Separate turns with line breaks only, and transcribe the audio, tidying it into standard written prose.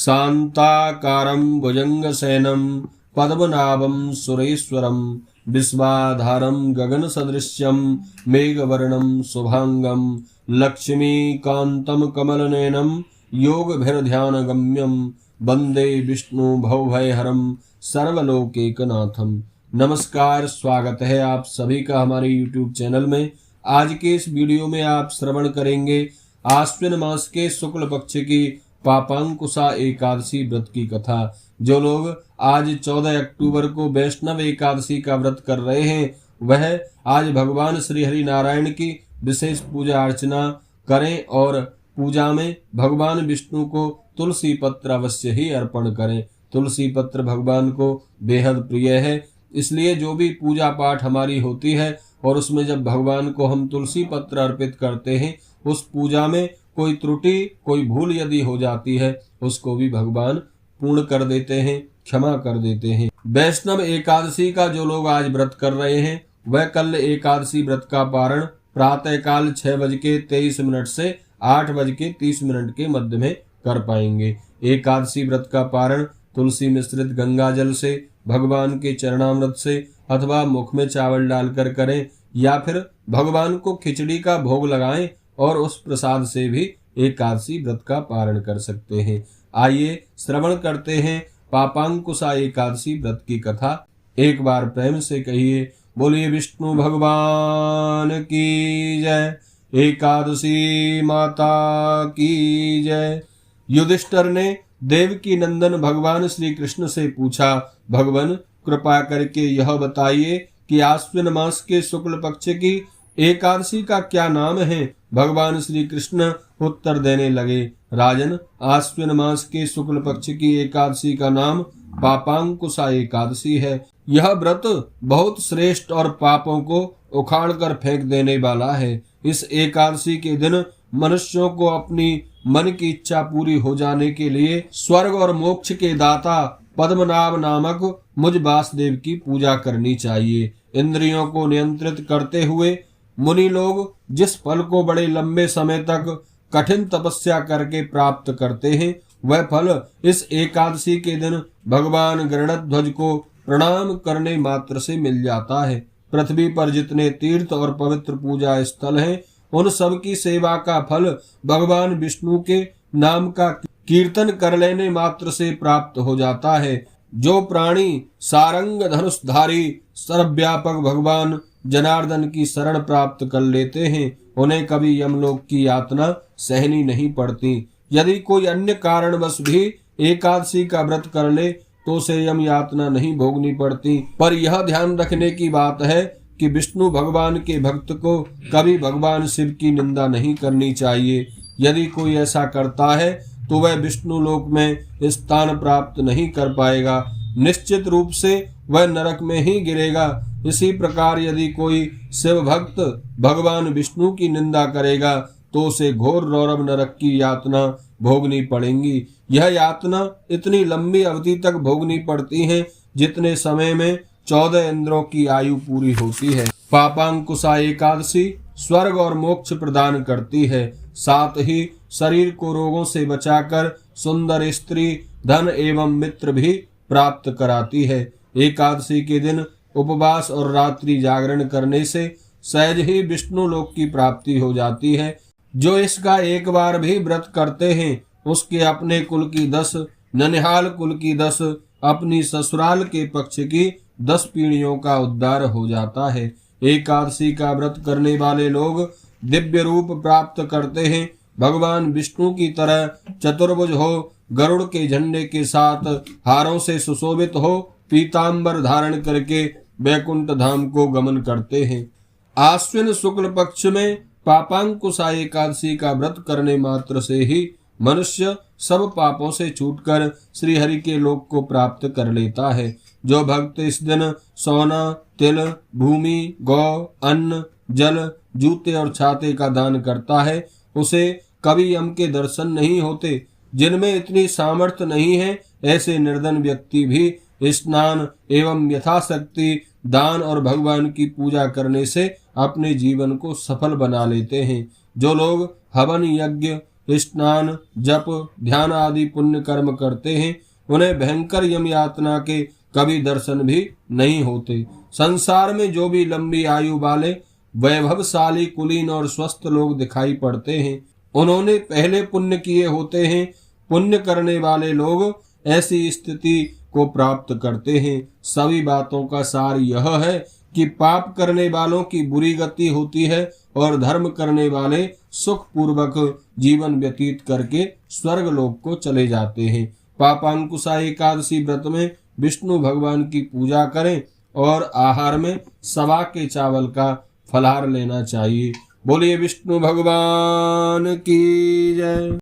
शांताकारं भुजंगशयनं पद्मनाभं सुरेश्वरं विश्वाधारं गगनसदृश्यं मेघवर्णं शुभांगं लक्ष्मीकान्तं कमलनयनं योगभिर्ध्यानगम्यं वंदे विष्णु भवभयहरं सर्वलोकैकनाथम। नमस्कार, स्वागत है आप सभी का हमारे YouTube चैनल में। आज के इस वीडियो में आप श्रवण करेंगे आश्विन मास के शुक्ल पक्ष की पापांकुशा एकादशी व्रत की कथा। जो लोग आज 14 अक्टूबर को वैष्णव एकादशी का व्रत कर रहे हैं, वह आज भगवान श्री हरि नारायण की विशेष पूजा अर्चना करें और पूजा में भगवान विष्णु को तुलसी पत्र अवश्य ही अर्पण करें। तुलसी पत्र भगवान को बेहद प्रिय है, इसलिए जो भी पूजा पाठ हमारी होती है और उसमें जब भगवान को हम तुलसी पत्र अर्पित करते हैं, उस पूजा में कोई त्रुटि कोई भूल यदि हो जाती है, उसको भी भगवान पूर्ण कर देते हैं, क्षमा कर देते हैं। वैष्णव एकादशी का जो लोग आज व्रत कर रहे हैं, वह कल एकादशी व्रत का पारण प्रातः काल 6:23 से 8:30 के मध्य में कर पाएंगे। एकादशी व्रत का पारण तुलसी मिश्रित गंगा जल से, भगवान के चरणामृत से अथवा मुख में चावल डालकर करें, या फिर भगवान को खिचड़ी का भोग लगाएं और उस प्रसाद से भी एकादशी व्रत का पारण कर सकते हैं। आइए श्रवण करते हैं पापांकुशा एकादशी व्रत की कथा। एक बार प्रेम से कहिए, बोलिए विष्णु भगवान की जय, एकादशी माता की जय। युधिष्ठिर ने देवकी नंदन भगवान श्री कृष्ण से पूछा, भगवान कृपा करके यह बताइए कि आश्विन मास के शुक्ल पक्ष की एकादशी का क्या नाम है। भगवान श्री कृष्ण उत्तर देने लगे, राजन, आश्विन मास के शुक्ल पक्ष की एकादशी का नाम पापांकुशा एकादशी है। यह व्रत बहुत श्रेष्ठ और पापों को उखाड़ कर फेंक देने वाला है। इस एकादशी के दिन मनुष्यों को अपनी मन की इच्छा पूरी हो जाने के लिए स्वर्ग और मोक्ष के दाता पद्मनाभ नामक मुझ वासुदेव की पूजा करनी चाहिए। इंद्रियों को नियंत्रित करते हुए मुनि लोग जिस फल को बड़े लंबे समय तक कठिन तपस्या करके प्राप्त करते हैं, वह फल इस एकादशी के दिन भगवान गरुड़ध्वज को प्रणाम करने मात्र से मिल जाता है। पृथ्वी पर जितने तीर्थ और पवित्र पूजा स्थल हैं, उन सब की सेवा का फल भगवान विष्णु के नाम का कीर्तन कर लेने मात्र से प्राप्त हो जाता है। जो प्राणी सारंग धनुषधारी सर्वव्यापक भगवान जनार्दन की शरण प्राप्त कर लेते हैं, उन्हें कभी यमलोक की यातना सहनी नहीं पड़ती। यदि कोई अन्य कारणवश भी एकादशी का व्रत कर ले तो उसे यम यातना नहीं भोगनी पड़ती। पर यह ध्यान रखने की बात है कि विष्णु भगवान के भक्त को कभी भगवान शिव की निंदा नहीं करनी चाहिए। यदि कोई ऐसा करता है तो वह विष्णु लोक में स्थान प्राप्त नहीं कर पाएगा, निश्चित रूप से वह नरक में ही गिरेगा। इसी प्रकार यदि कोई शिव भक्त भगवान विष्णु की निंदा करेगा तो उसे घोर रौरव नरक की यातना भोगनी पड़ेगी। यह यातना इतनी लंबी अवधि तक भोगनी पड़ती है जितने समय में 14 इंद्रों की आयु पूरी होती है। पापांकुशा एकादशी स्वर्ग और मोक्ष प्रदान करती है, साथ ही शरीर को रोगों से बचाकर सुंदर स्त्री, धन एवं मित्र भी प्राप्त कराती है। एकादशी के दिन उपवास और रात्रि जागरण करने से सहज ही विष्णु लोक की प्राप्ति हो जाती है। जो इसका एक बार भी व्रत करते हैं, उसके अपने कुल की 10, ननिहाल कुल की 10, अपनी ससुराल के पक्ष की 10 पीढ़ियों का उद्धार हो जाता है। एकादशी का व्रत करने वाले लोग दिव्य रूप प्राप्त करते हैं। भगवान विष्णु की तरह चतुर्भुज हो, गरुड़ के झंडे के साथ हारों से सुशोभित हो, पीतांबर धारण करके वैकुंठ धाम को गमन करते हैं। आश्विन शुक्ल पक्ष में पापांकुशा एकादशी का व्रत करने मात्र से ही मनुष्य सब पापों से छूटकर श्री हरि के लोक को प्राप्त कर लेता है। जो भक्त इस दिन सोना, तिल, भूमि, गौ, अन्न, जल, जूते और छाते का दान करता है, उसे कभी यम के दर्शन नहीं होते। जिनमें इतनी सामर्थ्य नहीं है, ऐसे निर्धन व्यक्ति भी स्नान एवं यथाशक्ति दान और भगवान की पूजा करने से अपने जीवन को सफल बना लेते हैं। जो लोग हवन यज्ञ स्नान, जप, ध्यान आदि पुण्य कर्म करते हैं उन्हें भयंकर यम यातना के कभी दर्शन भी नहीं होते। संसार में जो भी लंबी आयु वाले वैभवशाली, कुलीन और स्वस्थ लोग दिखाई पड़ते हैं उन्होंने पहले पुण्य किए होते हैं। पुण्य करने वाले लोग ऐसी स्थिति को प्राप्त करते हैं। सभी बातों का सार यह है कि पाप करने वालों की बुरी गति होती है और धर्म करने वाले सुख पूर्वक जीवन व्यतीत करके स्वर्ग लोक को चले जाते हैं। पापांकुशा एकादशी व्रत में विष्णु भगवान की पूजा करें और आहार में सवा के चावल का फलाहार लेना चाहिए। बोलिए विष्णु भगवान की जय।